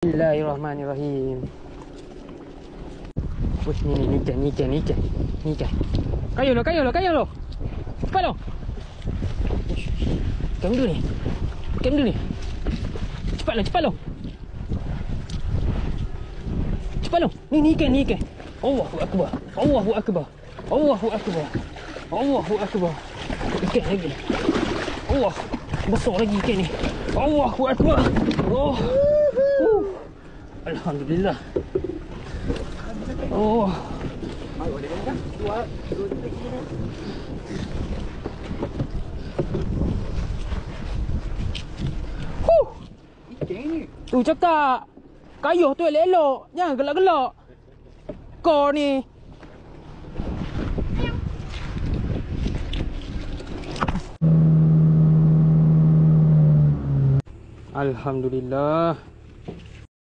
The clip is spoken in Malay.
Bismillahirrahmanirrahim. Push ni ikan. Kayu lo. Cepat lo. Ikan dulu ni. Cepat lo. Ni ikan. Allahu akbar. Ikan lagi. Allah. Besar lagi ikan ni. Allahu akbar. Oh. Alhamdulillah. Oh. Ikan ni. Tu cakap kayuh tu elok-elok, jangan gelak-gelak. Kau ni. Alhamdulillah.